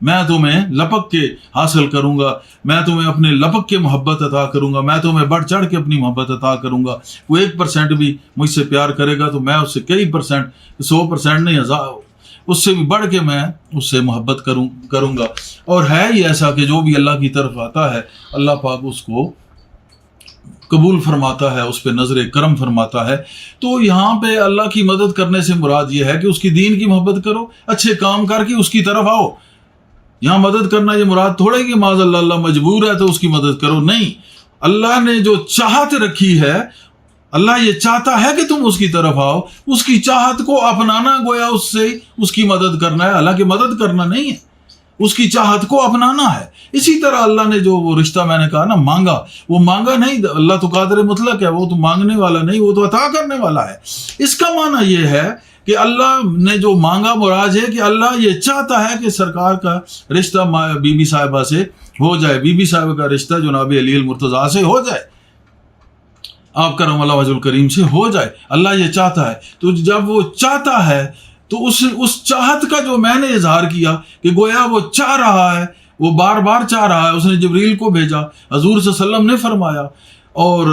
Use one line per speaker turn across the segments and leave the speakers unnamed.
میں تمہیں لپک کے حاصل کروں گا، میں تمہیں اپنے لپک کے محبت عطا کروں گا، میں تمہیں بڑھ چڑھ کے اپنی محبت عطا کروں گا۔ وہ 1% بھی مجھ سے پیار کرے گا تو میں اس سے کئی %، 100% نہیں، اس سے بھی بڑھ کے میں اس سے محبت کروں گا۔ اور ہے ہی ایسا کہ جو بھی اللہ کی طرف آتا ہے اللہ پاک اس کو قبول فرماتا ہے، اس پہ نظر کرم فرماتا ہے۔ تو یہاں پہ اللہ کی مدد کرنے سے مراد یہ ہے کہ اس کی دین کی محبت کرو، اچھے کام کر کے اس کی طرف آؤ۔ یہاں مدد کرنا یہ مراد تھوڑا ہی کہ معاذ اللہ مجبور ہے تو اس کی مدد کرو، نہیں۔ اللہ نے جو چاہت رکھی ہے، اللہ یہ چاہتا ہے کہ تم اس کی طرف آؤ، اس کی چاہت کو اپنانا گویا اس سے اس کی مدد کرنا ہے، حالانکہ مدد کرنا نہیں ہے، اس کی چاہت کو اپنانا ہے۔ اسی طرح اللہ نے جو وہ رشتہ میں نے کہا نا مانگا، وہ مانگا نہیں، اللہ تو قادر مطلق ہے، وہ تو مانگنے والا نہیں، وہ تو عطا کرنے والا ہے۔ اس کا معنی یہ ہے کہ اللہ نے جو مانگا مراد ہے کہ اللہ یہ چاہتا ہے کہ سرکار کا رشتہ بی بی صاحبہ سے ہو جائے، بی بی صاحبہ کا رشتہ جناب علی المرتضیٰ سے ہو جائے، آپ کرم اللہ وجہ الکریم سے ہو جائے۔ اللہ یہ چاہتا ہے، تو جب وہ چاہتا ہے تو اس چاہت کا جو میں نے اظہار کیا کہ گویا وہ چاہ رہا ہے، وہ بار بار چاہ رہا ہے، اس نے جبریل کو بھیجا، حضور صلی اللہ علیہ وسلم نے فرمایا، اور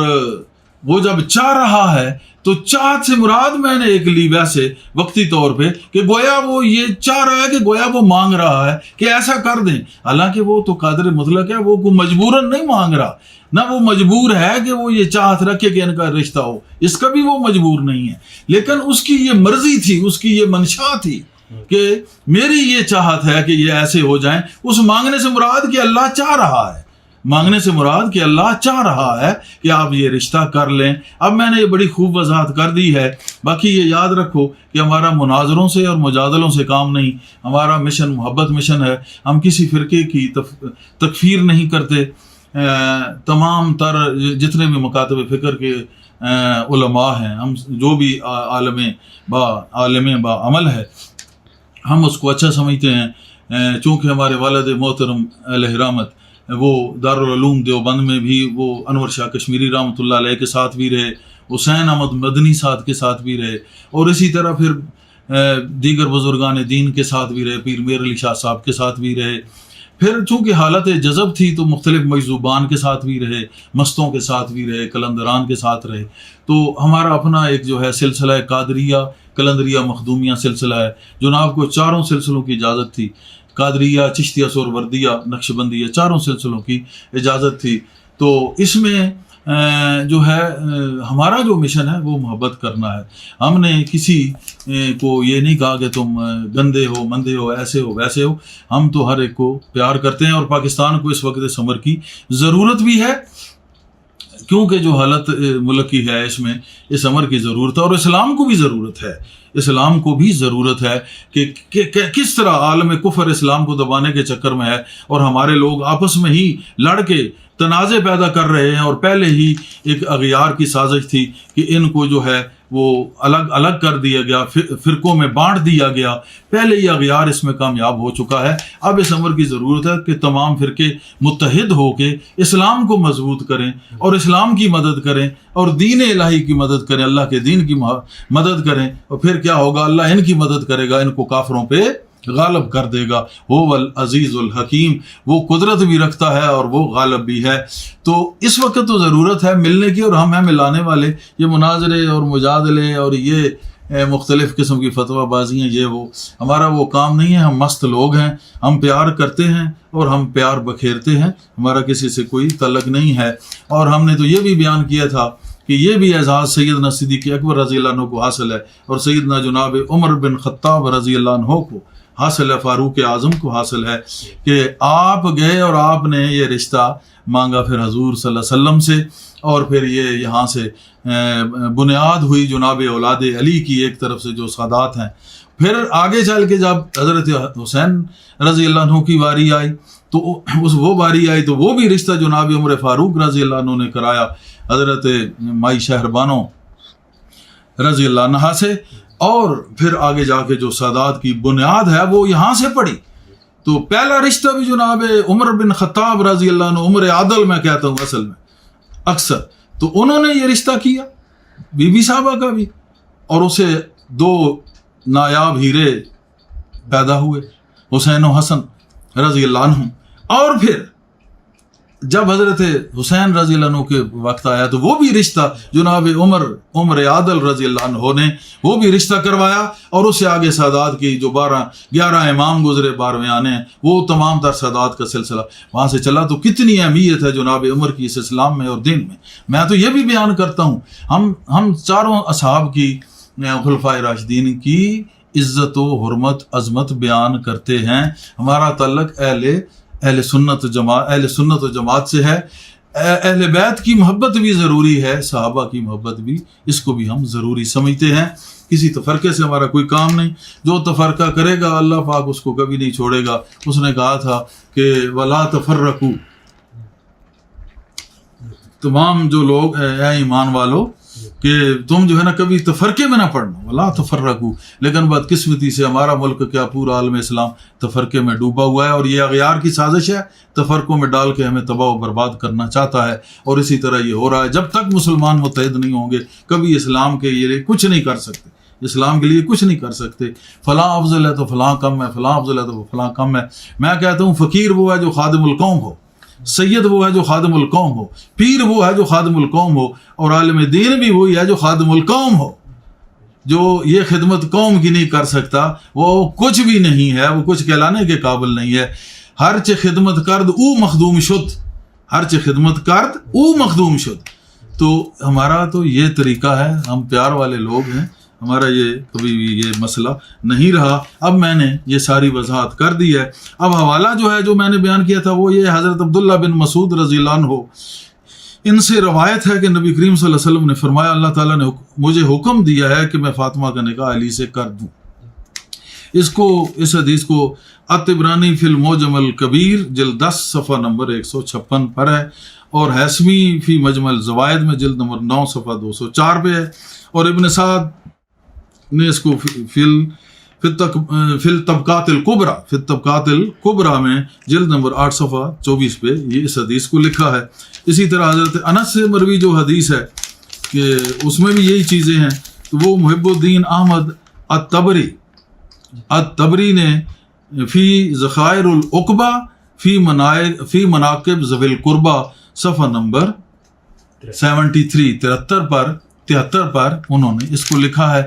وہ جب چاہ رہا ہے تو چاہت سے مراد میں نے ایک لی ویسے وقتی طور پہ کہ گویا وہ یہ چاہ رہا ہے کہ گویا وہ مانگ رہا ہے کہ ایسا کر دیں، حالانکہ وہ تو قادر مطلق ہے، وہ کوئی مجبوراً نہیں مانگ رہا، نہ وہ مجبور ہے کہ وہ یہ چاہت رکھے کہ ان کا رشتہ ہو، اس کا بھی وہ مجبور نہیں ہے، لیکن اس کی یہ مرضی تھی، اس کی یہ منشا تھی کہ میری یہ چاہت ہے کہ یہ ایسے ہو جائیں۔ اس مانگنے سے مراد کہ اللہ چاہ رہا ہے، مانگنے سے مراد کہ اللہ چاہ رہا ہے کہ آپ یہ رشتہ کر لیں۔ اب میں نے یہ بڑی خوب وضاحت کر دی ہے، باقی یہ یاد رکھو کہ ہمارا مناظروں سے اور مجادلوں سے کام نہیں، ہمارا مشن محبت مشن ہے، ہم کسی فرقے کی تکفیر نہیں کرتے۔ تمام تر جتنے بھی مکاتب فکر کے علماء ہیں، ہم جو بھی عالم با عمل ہے ہم اس کو اچھا سمجھتے ہیں، چونکہ ہمارے والد محترم علیہ رحمت وہ دارالعلوم دیوبند میں بھی وہ انور شاہ کشمیری رحمۃ اللہ علیہ کے ساتھ بھی رہے، حسین احمد مدنی صاحب کے ساتھ بھی رہے، اور اسی طرح پھر دیگر بزرگان دین کے ساتھ بھی رہے، پیر میر علی شاہ صاحب کے ساتھ بھی رہے، پھر چونکہ حالت جذب تھی تو مختلف مجذوبان کے ساتھ بھی رہے، مستوں کے ساتھ بھی رہے، قلندران کے ساتھ رہے۔ تو ہمارا اپنا ایک جو ہے سلسلہ قادریہ قلندریہ مخدومیہ سلسلہ ہے، جناب کو 4 سلسلوں کی اجازت تھی، قادریہ، چشتیہ، سہروردیہ، نقشبندیہ، 4 سلسلوں کی اجازت تھی۔ تو اس میں جو ہے ہمارا جو مشن ہے وہ محبت کرنا ہے۔ ہم نے کسی کو یہ نہیں کہا کہ تم گندے ہو، مندے ہو، ایسے ہو، ویسے ہو، ہم تو ہر ایک کو پیار کرتے ہیں، اور پاکستان کو اس وقت اس امر کی ضرورت بھی ہے، کیونکہ جو حالت ملک کی ہے اس میں اس امر کی ضرورت ہے، اور اسلام کو بھی ضرورت ہے، اسلام کو بھی ضرورت ہے کہ کس طرح عالم کفر اسلام کو دبانے کے چکر میں ہے، اور ہمارے لوگ آپس میں ہی لڑ کے تنازع پیدا کر رہے ہیں، اور پہلے ہی ایک اغیار کی سازش تھی کہ ان کو جو ہے وہ الگ الگ کر دیا گیا، فرقوں میں بانٹ دیا گیا، پہلے ہی اغیار اس میں کامیاب ہو چکا ہے۔ اب اس امر کی ضرورت ہے کہ تمام فرقے متحد ہو کے اسلام کو مضبوط کریں اور اسلام کی مدد کریں اور دین الہی کی مدد کریں، اللہ کے دین کی مدد کریں، اور پھر کیا ہوگا، اللہ ان کی مدد کرے گا، ان کو کافروں پہ غالب کر دے گا۔ هو العزیز الحکیم، وہ قدرت بھی رکھتا ہے اور وہ غالب بھی ہے۔ تو اس وقت تو ضرورت ہے ملنے کی، اور ہم ہیں ملانے والے۔ یہ مناظرے اور مجادلے اور یہ مختلف قسم کی فتویٰ بازیاں، یہ وہ ہمارا وہ کام نہیں ہے۔ ہم مست لوگ ہیں، ہم پیار کرتے ہیں اور ہم پیار بکھیرتے ہیں، ہمارا کسی سے کوئی تعلق نہیں ہے۔ اور ہم نے تو یہ بھی بیان کیا تھا کہ یہ بھی اعزاز سیدنا صدیق اکبر رضی اللہ عنہ کو حاصل ہے، اور سیدنا جناب عمر بن خطاب رضی اللہ عنہ کو حاصل ہے، فاروق اعظم کو حاصل ہے، کہ آپ گئے اور آپ نے یہ رشتہ مانگا پھر حضور صلی اللہ علیہ وسلم سے، اور پھر یہ یہاں سے بنیاد ہوئی جناب اولاد علی کی ایک طرف سے جو سادات ہیں۔ پھر آگے چل کے جب حضرت حسین رضی اللہ عنہ کی واری آئی تو وہ باری آئی تو وہ بھی رشتہ جناب عمر فاروق رضی اللہ عنہ نے کرایا حضرت مائی شہربانو رضی اللہ عنہ سے، اور پھر آگے جا کے جو سادات کی بنیاد ہے وہ یہاں سے پڑی۔ تو پہلا رشتہ بھی جناب عمر بن خطاب رضی اللہ عنہ، عمر عادل میں کہتا ہوں اصل میں اکثر، تو انہوں نے یہ رشتہ کیا بی بی صاحبہ کا بھی، اور اسے 2 نایاب ہیرے پیدا ہوئے، حسین و حسن رضی اللہ عنہ. اور پھر جب حضرت حسین رضی اللہ عنہ کے وقت آیا تو وہ بھی رشتہ جناب عمر عادل رضی اللہ عنہ نے وہ بھی رشتہ کروایا، اور اس سے آگے سادات کی جو 11 امام گزرے 12ویں آنے ہیں، وہ تمام تر سادات کا سلسلہ وہاں سے چلا. تو کتنی اہمیت ہے جناب عمر کی اس اسلام میں اور دین میں. میں تو یہ بھی بیان کرتا ہوں، ہم چاروں اصحاب کی خلفائے راشدین کی عزت و حرمت عظمت بیان کرتے ہیں. ہمارا تعلق اہل سنت و جماعت سے ہے. اہل بیت کی محبت بھی ضروری ہے، صحابہ کی محبت بھی، اس کو بھی ہم ضروری سمجھتے ہیں. کسی تفرقے سے ہمارا کوئی کام نہیں. جو تفرقہ کرے گا اللہ پاک اس کو کبھی نہیں چھوڑے گا. اس نے کہا تھا کہ وَلَا تَفَرَّقُوا، تمام جو لوگ اے ایمان والو کہ تم جو ہے نا کبھی تفرقے میں نہ پڑنا، وَلَا تَفَرَّقُوا. لیکن بدقسمتی سے ہمارا ملک کیا پورا عالم اسلام تفرقے میں ڈوبا ہوا ہے، اور یہ اغیار کی سازش ہے، تفرقوں میں ڈال کے ہمیں تباہ و برباد کرنا چاہتا ہے. اور اسی طرح یہ ہو رہا ہے. جب تک مسلمان متحد نہیں ہوں گے کبھی اسلام کے لیے کچھ نہیں کر سکتے، اسلام کے لیے کچھ نہیں کر سکتے. فلاں افضل ہے تو فلاں کم ہے، فلاں افضل ہے تو فلاں کم ہے. میں کہتا ہوں فقیر وہ ہے جو خادم القوم ہو، سید وہ ہے جو خادم القوم ہو، پیر وہ ہے جو خادم القوم ہو، اور عالم دین بھی وہی ہے جو خادم القوم ہو. جو یہ خدمت قوم کی نہیں کر سکتا وہ کچھ بھی نہیں ہے، وہ کچھ کہلانے کے قابل نہیں ہے. ہر چہ خدمت کرد او مخدوم شد، ہر چہ خدمت کرد او مخدوم شد. تو ہمارا تو یہ طریقہ ہے، ہم پیار والے لوگ ہیں، ہمارا یہ کبھی بھی یہ مسئلہ نہیں رہا. اب میں نے یہ ساری وضاحت کر دی ہے. اب حوالہ جو ہے جو میں نے بیان کیا تھا وہ یہ حضرت عبداللہ بن مسعود رضی اللہ عنہ، ان سے روایت ہے کہ نبی کریم صلی اللہ علیہ وسلم نے فرمایا اللہ تعالیٰ نے مجھے حکم دیا ہے کہ میں فاطمہ کا نکاح علی سے کر دوں. اس حدیث کو الطبرانی فی المعجم الکبیر جلد 10 صفحہ نمبر 156 پر ہے، اور حیثمی فی مجمع الزوائد میں جلد نمبر 9 صفحہ 204 پہ ہے، اور ابن سعد نے اس کو فی الطبقات الکبریٰ میں جلد نمبر 8 صفحہ 24 پہ یہ اس حدیث کو لکھا ہے. اسی طرح حضرت انس سے مروی جو حدیث ہے کہ اس میں بھی یہی چیزیں ہیں. تو وہ محب الدین احمد الطبری نے فی ذخائر العقبہ فی مناقب ذوی القربہ صفحہ نمبر 73 پر انہوں نے اس کو لکھا ہے.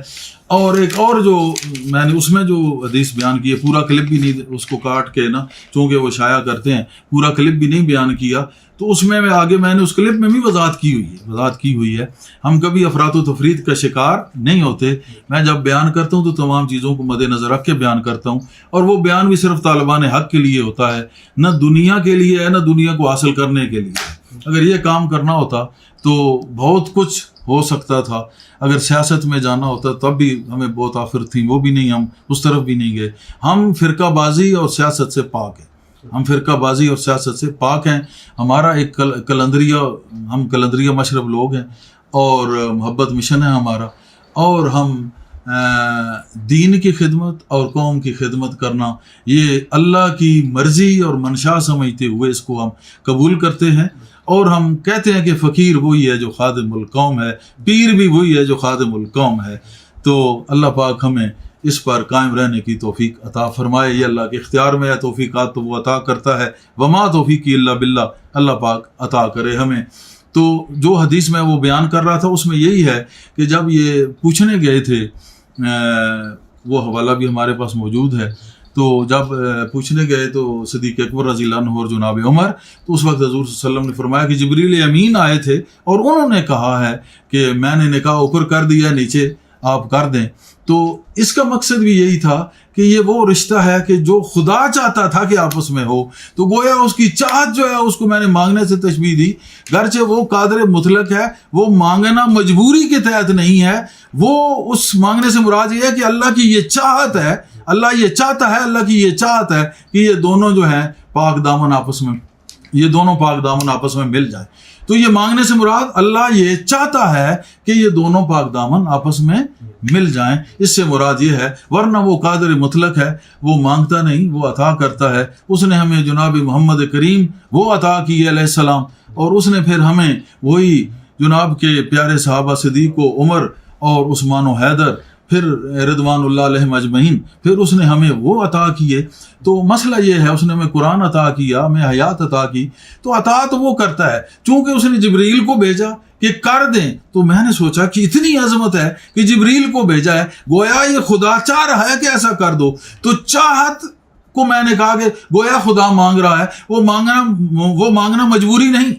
اور ایک اور جو میں نے اس میں جو حدیث بیان کی ہے، پورا کلپ بھی نہیں اس کو کاٹ کے نا، چونکہ وہ شائع کرتے ہیں پورا کلپ بھی نہیں بیان کیا، تو اس میں آگے میں نے اس کلپ میں بھی وضاحت کی ہوئی ہے. ہم کبھی افراط و تفرید کا شکار نہیں ہوتے. میں جب بیان کرتا ہوں تو تمام چیزوں کو مد نظر رکھ کے بیان کرتا ہوں، اور وہ بیان بھی صرف طالبان حق کے لیے ہوتا ہے، نہ دنیا کے لیے ہے، نہ دنیا کو حاصل کرنے کے لیے. اگر یہ کام کرنا ہوتا تو بہت کچھ ہو سکتا تھا. اگر سیاست میں جانا ہوتا تب بھی ہمیں بہت آفر تھیں، وہ بھی نہیں، ہم اس طرف بھی نہیں گئے. ہم فرقہ بازی اور سیاست سے پاک ہیں. ہمارا ایک کلندریہ مشرب لوگ ہیں، اور محبت مشن ہے ہمارا، اور ہم دین کی خدمت اور قوم کی خدمت کرنا یہ اللہ کی مرضی اور منشا سمجھتے ہوئے اس کو ہم قبول کرتے ہیں. اور ہم کہتے ہیں کہ فقیر وہی ہے جو خادم القوم ہے، پیر بھی وہی ہے جو خادم القوم ہے. تو اللہ پاک ہمیں اس پر قائم رہنے کی توفیق عطا فرمائے. یہ اللہ کے اختیار میں ہے، توفیقات تو وہ عطا کرتا ہے. وما توفیقی الا باللہ، اللہ پاک عطا کرے ہمیں. تو جو حدیث میں وہ بیان کر رہا تھا اس میں یہی ہے کہ جب یہ پوچھنے گئے تھے، وہ حوالہ بھی ہمارے پاس موجود ہے، تو جب پوچھنے گئے تو صدیق اکبر رضی اللہ عنہ اور جناب عمر، تو اس وقت حضور صلی اللہ علیہ وسلم نے فرمایا کہ جبریل امین آئے تھے اور انہوں نے کہا ہے کہ میں نے نکاح اوپر کر دیا، نیچے آپ کر دیں. تو اس کا مقصد بھی یہی تھا کہ یہ وہ رشتہ ہے کہ جو خدا چاہتا تھا کہ آپس میں ہو، تو گویا اس کی چاہت جو ہے اس کو میں نے مانگنے سے تشبیہ دی. گرچہ وہ قادر مطلق ہے، وہ مانگنا مجبوری کے تحت نہیں ہے، وہ اس مانگنے سے مراد یہ ہے کہ اللہ کی یہ چاہت ہے، اللہ یہ چاہتا ہے، اللہ کی یہ چاہت ہے کہ یہ دونوں جو ہیں پاک دامن آپس میں مل جائیں. تو یہ مانگنے سے مراد اللہ یہ چاہتا ہے کہ یہ دونوں پاک دامن آپس میں مل جائیں. اس سے مراد یہ ہے، ورنہ وہ قادر مطلق ہے، وہ مانگتا نہیں، وہ عطا کرتا ہے. اس نے ہمیں جناب محمد کریم وہ عطا کی علیہ السلام، اور اس نے پھر ہمیں وہی جناب کے پیارے صحابہ صدیق و عمر اور عثمان و حیدر پھر رضوان اللہ علیہم اجمعین، پھر اس نے ہمیں وہ عطا کیے. تو مسئلہ یہ ہے، اس نے ہمیں قرآن عطا کیا، ہمیں حیات عطا کی، تو عطا تو وہ کرتا ہے. چونکہ اس نے جبریل کو بھیجا کہ کر دیں، تو میں نے سوچا کہ اتنی عظمت ہے کہ جبریل کو بھیجا ہے، گویا یہ خدا چاہ رہا ہے کہ ایسا کر دو. تو چاہت کو میں نے کہا کہ گویا خدا مانگ رہا ہے، وہ مانگنا مجبوری نہیں،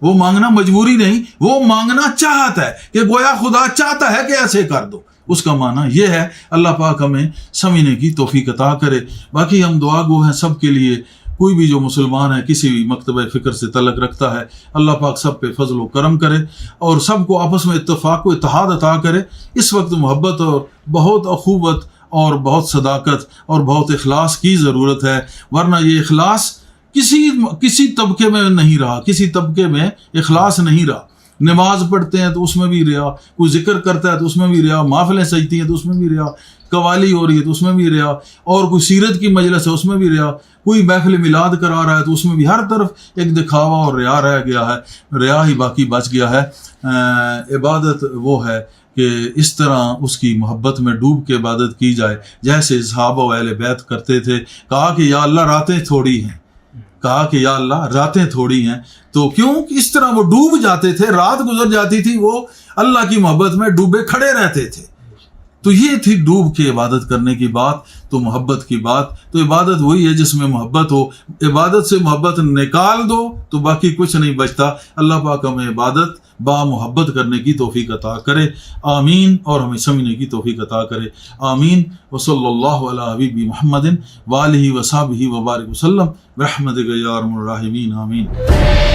وہ مانگنا مجبوری نہیں، وہ مانگنا چاہت ہے کہ گویا خدا چاہتا ہے کہ ایسے کر دو. اس کا معنی یہ ہے. اللہ پاک ہمیں سمجھنے کی توفیق عطا کرے. باقی ہم دعا گو ہیں سب کے لیے. کوئی بھی جو مسلمان ہے کسی بھی مکتبہ فکر سے تعلق رکھتا ہے، اللہ پاک سب پہ فضل و کرم کرے اور سب کو آپس میں اتفاق و اتحاد عطا کرے. اس وقت محبت اور بہت اخوت اور بہت صداقت اور بہت اخلاص کی ضرورت ہے، ورنہ یہ اخلاص کسی طبقے میں نہیں رہا، کسی طبقے میں اخلاص نہیں رہا. نماز پڑھتے ہیں تو اس میں بھی ریا، کوئی ذکر کرتا ہے تو اس میں بھی ریا، محفلیں سجتی ہیں تو اس میں بھی ریا، قوالی ہو رہی ہے تو اس میں بھی ریا، اور کوئی سیرت کی مجلس ہے اس میں بھی ریا، کوئی محفل میلاد کرا رہا ہے تو اس میں بھی ہر طرف ایک دکھاوا اور ریا رہ گیا ہے، ریا ہی باقی بچ گیا ہے. عبادت وہ ہے کہ اس طرح اس کی محبت میں ڈوب کے عبادت کی جائے جیسے صحابہ و اہل بیت کرتے تھے. کہا کہ یا اللہ راتیں تھوڑی ہیں، کہا کہ یا اللہ راتیں تھوڑی ہیں. تو کیوں؟ اس طرح وہ ڈوب جاتے تھے، رات گزر جاتی تھی، وہ اللہ کی محبت میں ڈوبے کھڑے رہتے تھے. تو یہ تھی ڈوب کے عبادت کرنے کی بات، تو محبت کی بات. تو عبادت وہی ہے جس میں محبت ہو. عبادت سے محبت نکال دو تو باقی کچھ نہیں بچتا. اللہ پاک ہمیں عبادت با محبت کرنے کی توفیق عطا کرے. آمین. اور ہمیں سمجھنے کی توفیق عطا کرے. آمین. وصلی اللہ علی حبیب محمد وآلہ وصحبہ وبارک وسلم برحمتک یا ارحم الراحمین. آمین.